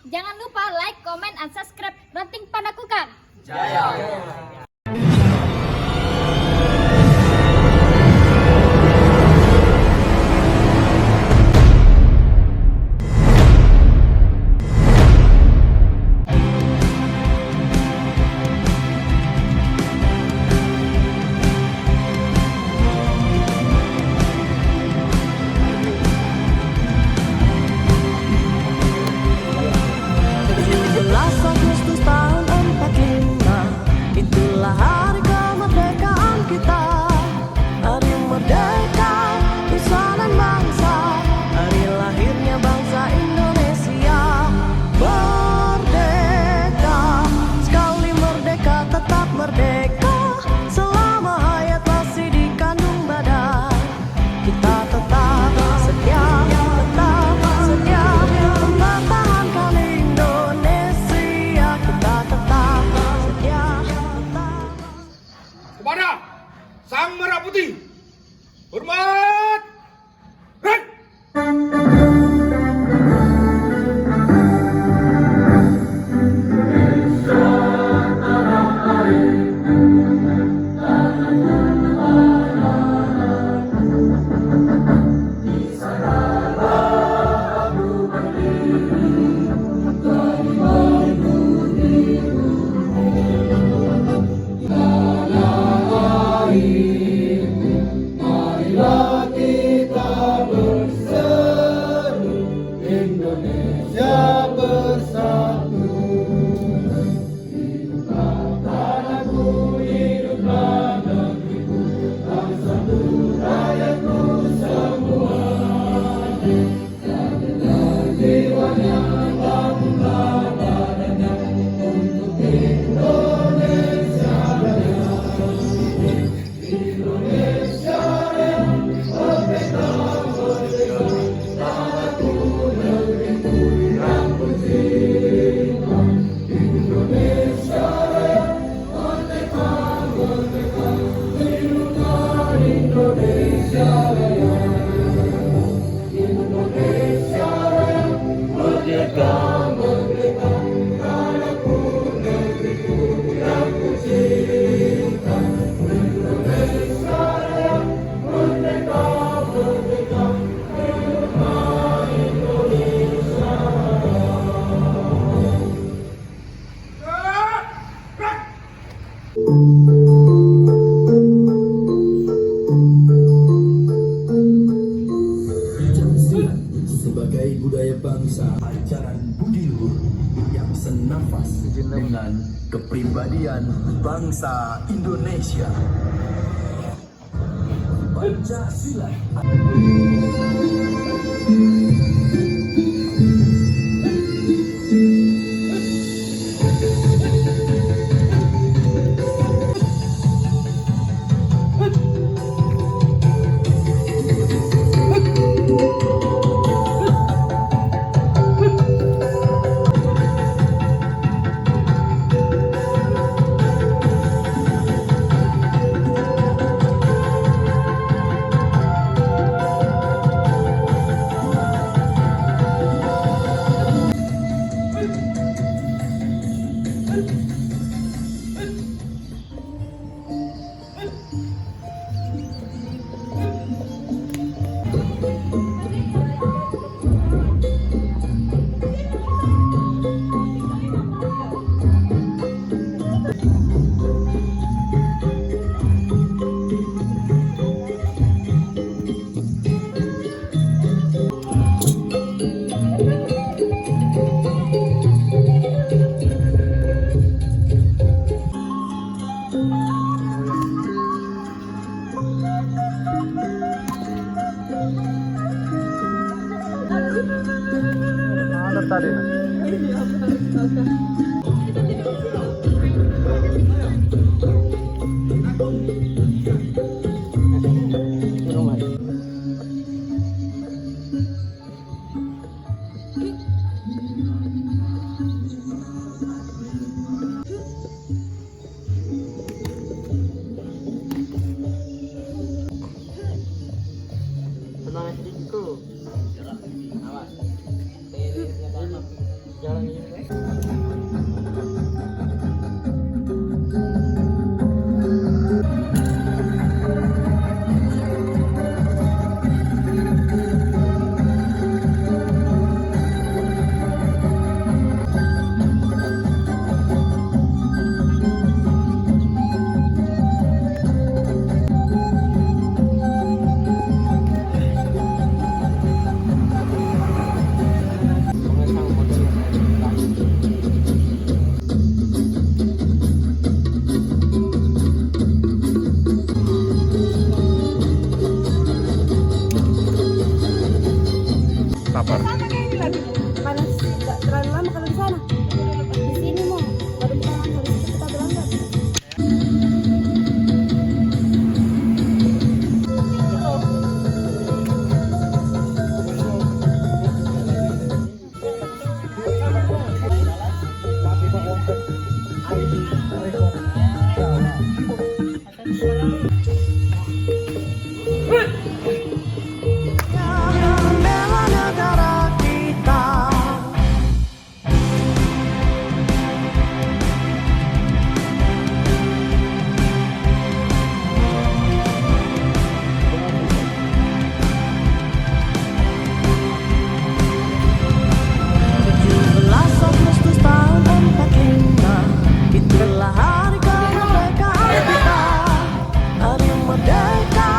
Jangan lupa like, comment, and subscribe Ranting Panakukang. Jaya. Kepada Sang Merah Putih, hormat, red. Sebagai budaya bangsa, ajaran budi luhur yang senafas dengan kepribadian bangsa Indonesia. Pancasila. Tadi. Tenang, adikku. Awas. Jalan ini. Bela negara kita. Agustus tahun 45, itulah hari kemerdekaan kita. Hari merdeka,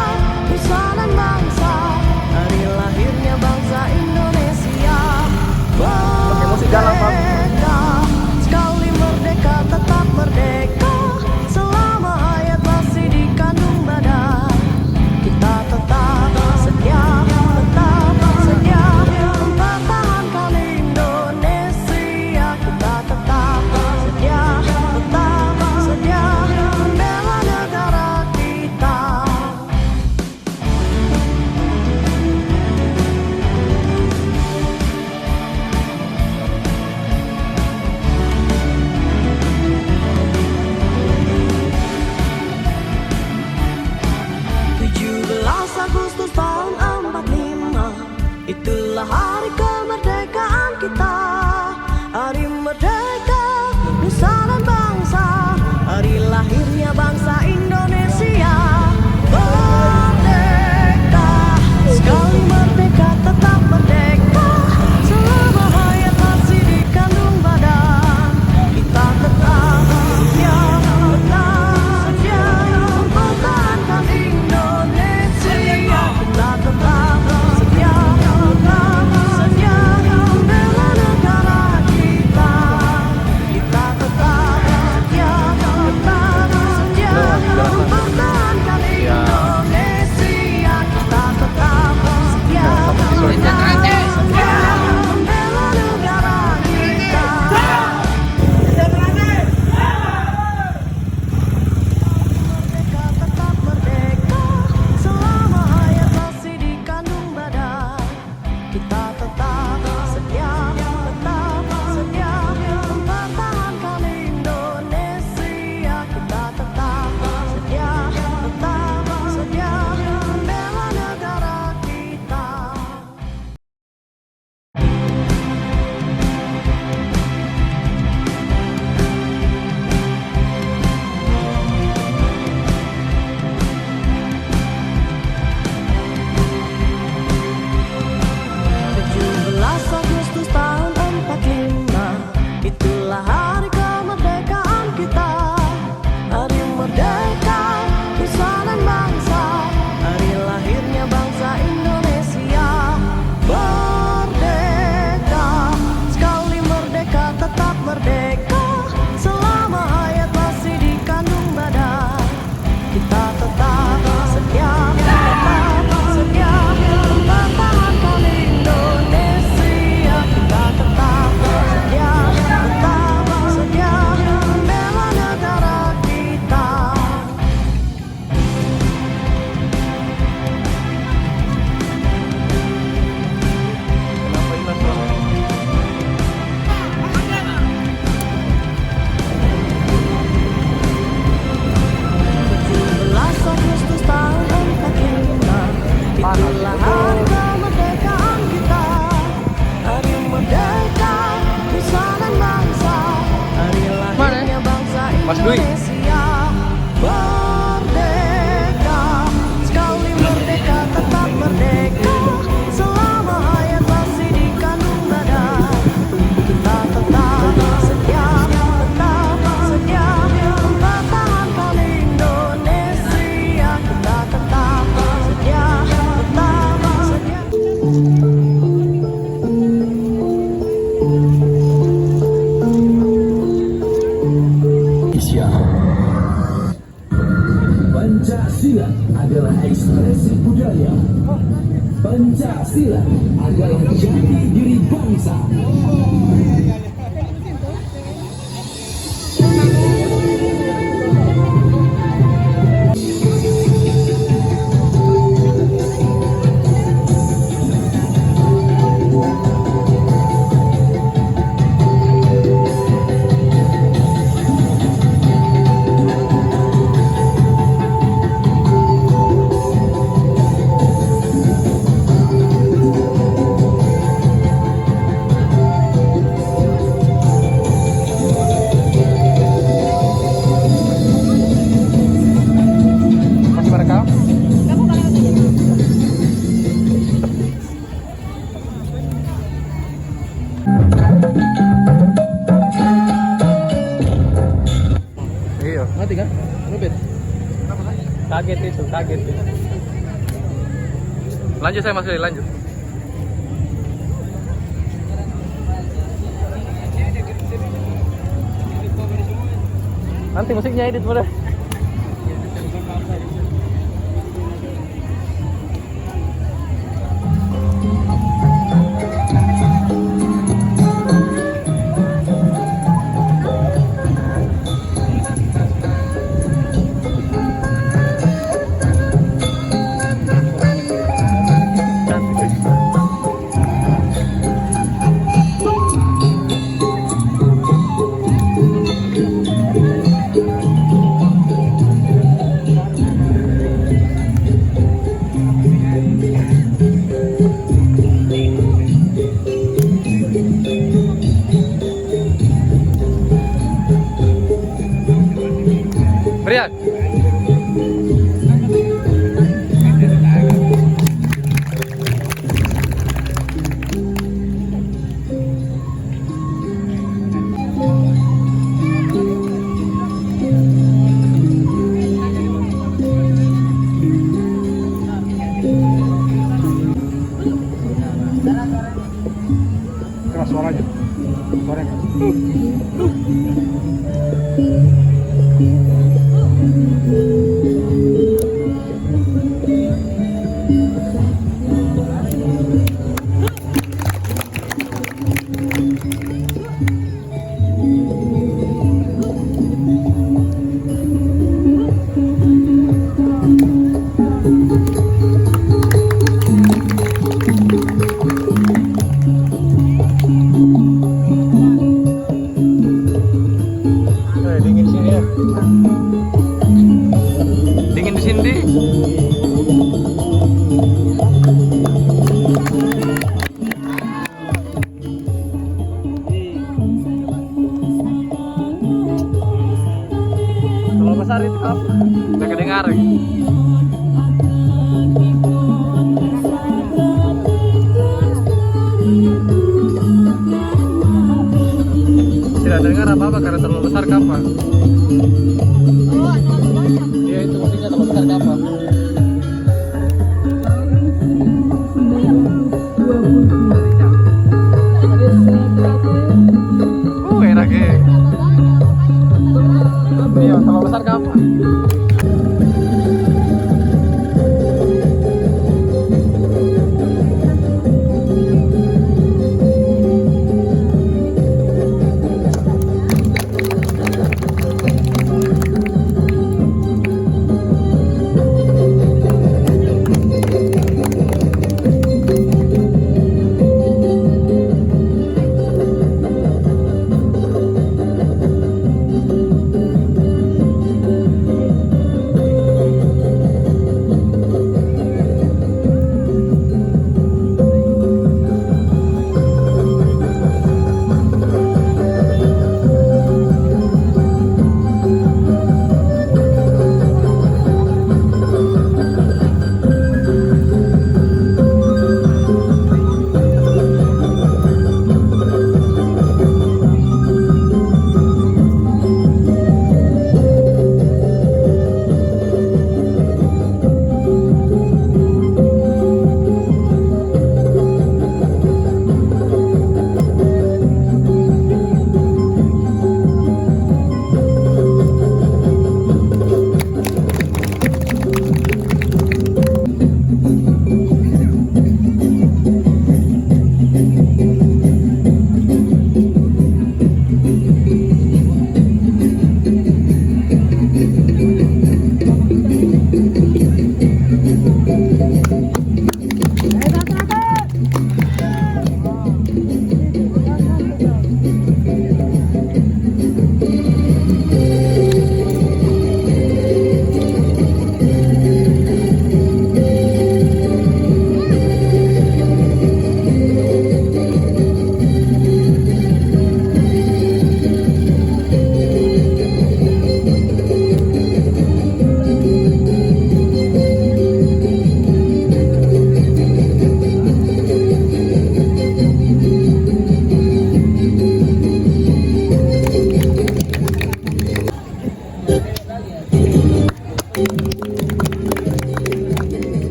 nusa dan bangsa, hari lahirnya bangsa Indonesia. Merdeka, sekali merdeka tetap merdeka. Selama hayat masih dikandung badan, kita tetap setia, mempertahankan Indonesia. Kita tetap setia, membela negara kita. 17 Agustus tahun 45, itulah hari kemerdekaan kita. Hari merdeka, nusa dan bangsa, hari lahirnya bangsa Indonesia. Merdeka, sekali merdeka tetap merdeka. Selama hayat masih dikandung badan, kita tetap setia, mempertahankan Indonesia. Kita tetap setia, membela negara kita. Kita tetap setia, mempertahankan Indonesia. Kita tetap setia, membela negara kita. Merdeka tetap merdeka, selama hayat masih dikandung badan. Kita tetap setia, mempertahankan Indonesia. Kita tetap setia, membela negara kita. Agustus tahun 45, itulah hari kemerdekaan kita. Hari merdeka, nusa dan bangsa, hari lahirnya bangsa Indonesia. Merdeka, sekali merdeka tetap merdeka. Selama hayat masih dikandung badan, kita tetap setia, mempertahankan Indonesia. Kita tetap setia, membela negara kita. Agustus tahun 45, itulah hari kemerdekaan kita. Hari merdeka, nusa dan bangsa, hari lahirnya bangsa Indonesia. Merdeka, sekali merdeka tetap merdeka. Selama hayat masih dikandung badan, kita tetap setia, mempertahankan Indonesia. Kita tetap setia, Indonesia. Pancasila adalah ekspresi budaya. Pancasila adalah jati diri bangsa. Mati kan? Rupit. Kaget itu. Lanjut saya Mas Willy, lanjut. Nanti musiknya edit boleh. Beriak. Keras suaranya. Suaranya. Dingin sini ya. Dingin di sini. Kalau besar itu apa? Udah kedengar. Tidak dengar apa-apa karena terlalu besar kapal. Iya itu musiknya terlalu besar kapal. Enak ya. Iya terlalu besar kapal.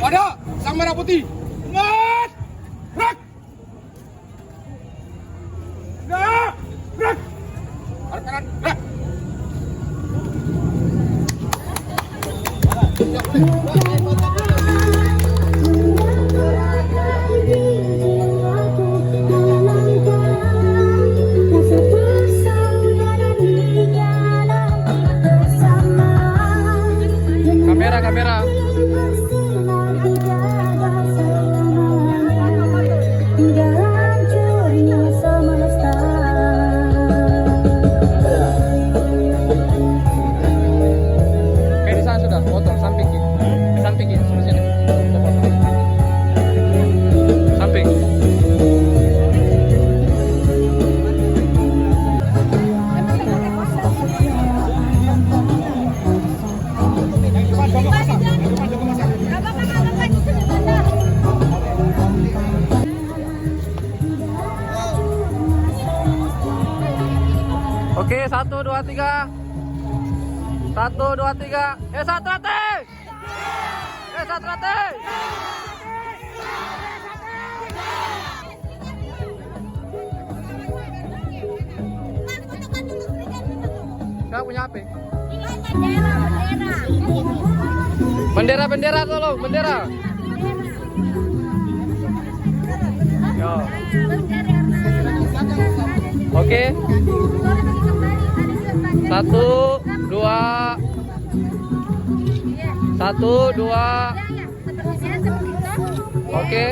Pada sang merah putih. Ingat. Gerak. Gerak. Gerak. Arah kanan. Gerak. Kamera, kamera. Oke, di sana sudah. Potong samping kiri. Samping kiri, sebelah sini. Samping. Oke, 1, 2, 3. 1, 2, 3. Satu rati. Satu rati. Kamu punya HP? Bendera, bendera tolong, bendera. Yo. Oke. 1, 2. 1, 2. Oke.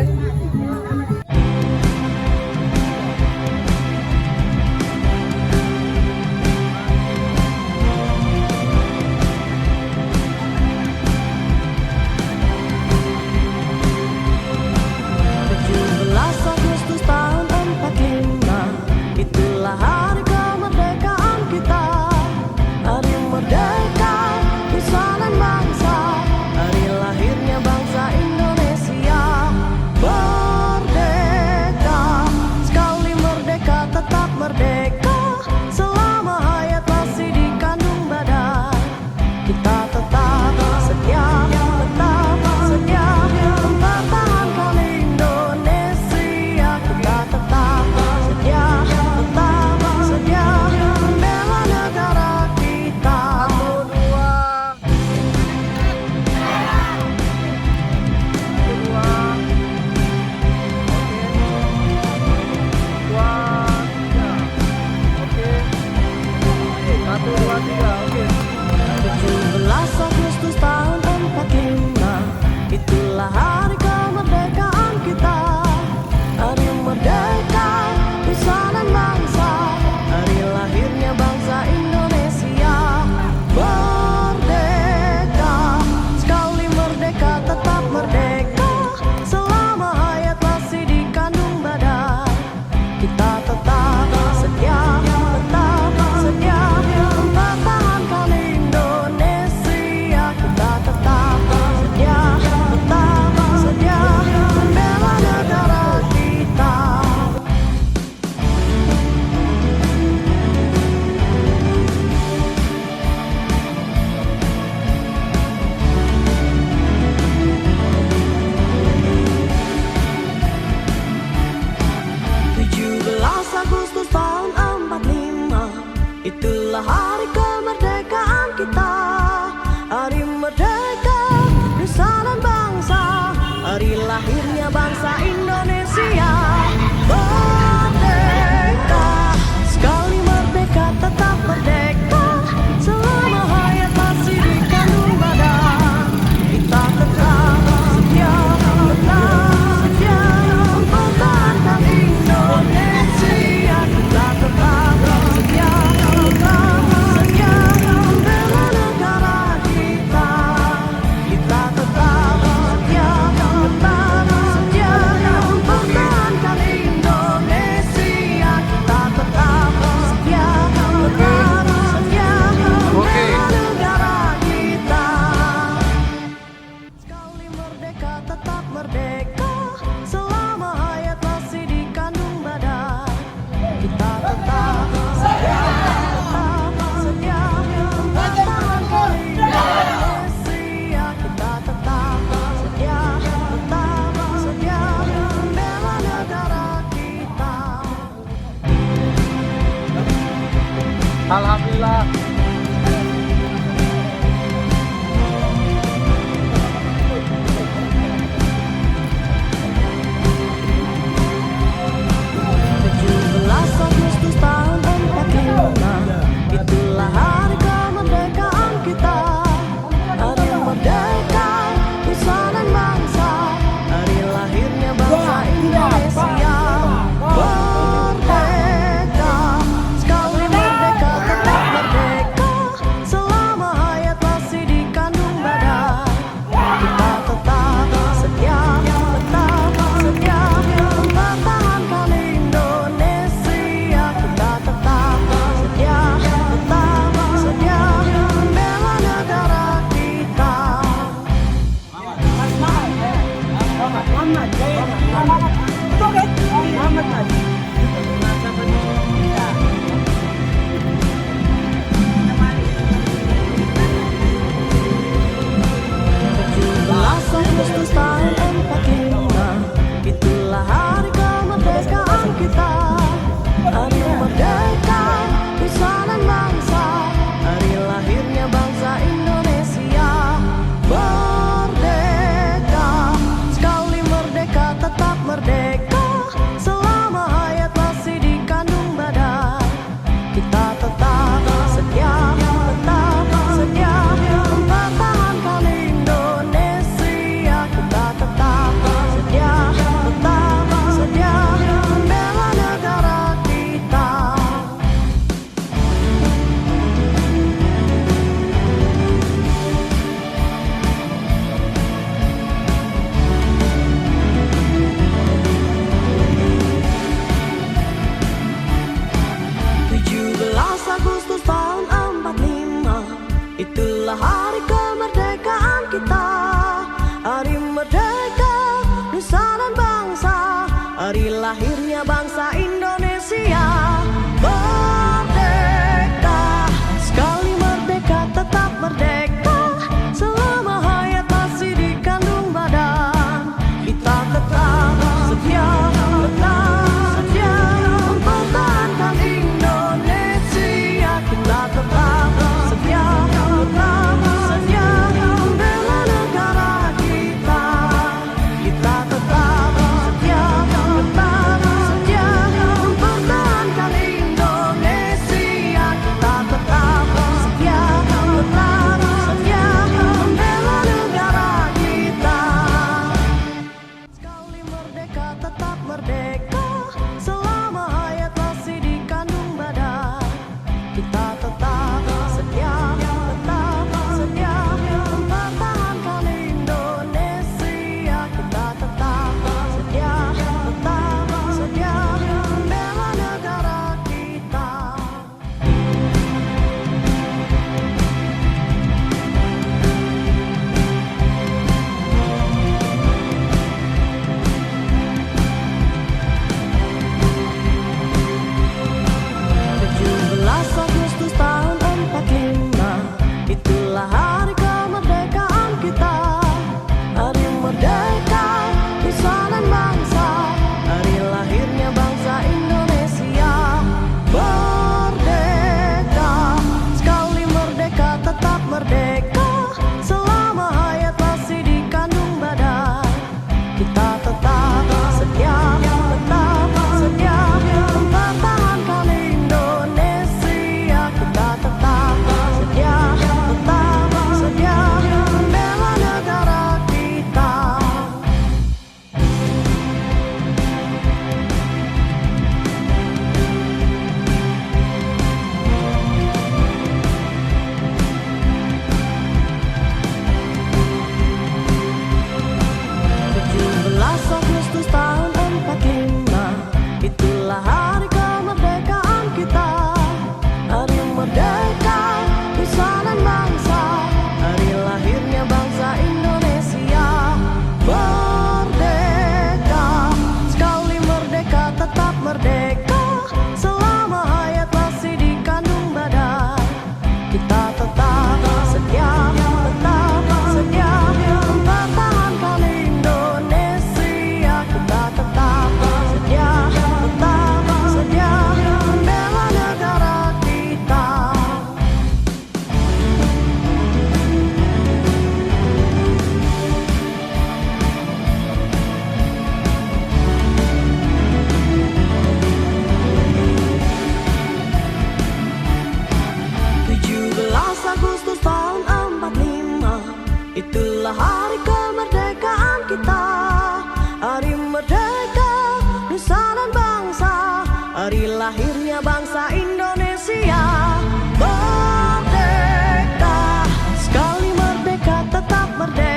Agustus tahun 45, itulah hari kemerdekaan kita. Hari merdeka, nusa dan bangsa, hari lahirnya bangsa Indonesia. Alhamdulillah. Agustus tahun 45, itulah hari kemerdekaan kita. Hari merdeka, nusa dan bangsa, hari lahirnya bangsa Indonesia. Merdeka, sekali merdeka tetap merdeka, selama hayat masih dikandung badan. Kita tetap setia, mempertahankan Indonesia. Kita tetap setia, membela negara kita. Agustus tahun 45, itulah hari kemerdekaan kita. Hari merdeka, nusa dan bangsa, hari lahirnya bangsa Indonesia. Merdeka, sekali merdeka tetap merdeka, selama hayat masih dikandung badan. Kita tetap setia, mempertahankan Indonesia. Kita tetap setia, membela negara kita. Agustus tahun 45, itulah hari kemerdekaan kita. Hari merdeka, nusa dan bangsa, hari lahirnya bangsa Indonesia. Merdeka, sekali merdeka tetap merdeka, selama hayat masih dikandung badan. Kita tetap setia, mempertahankan Indonesia. Kita tetap setia, membela negara kita. Kita tetap setia, mempertahankan Indonesia. Kita tetap setia, membela negara kita. Sekali merdeka tetap merdeka, selama hayat masih dikandung badan. Kita tetap setia, mempertahankan Indonesia. Kita tetap setia, membela negara kita. merdeka, nusa dan bangsa, hari lahirnya bangsa Indonesia. Merdeka, sekali merdeka tetap merdeka.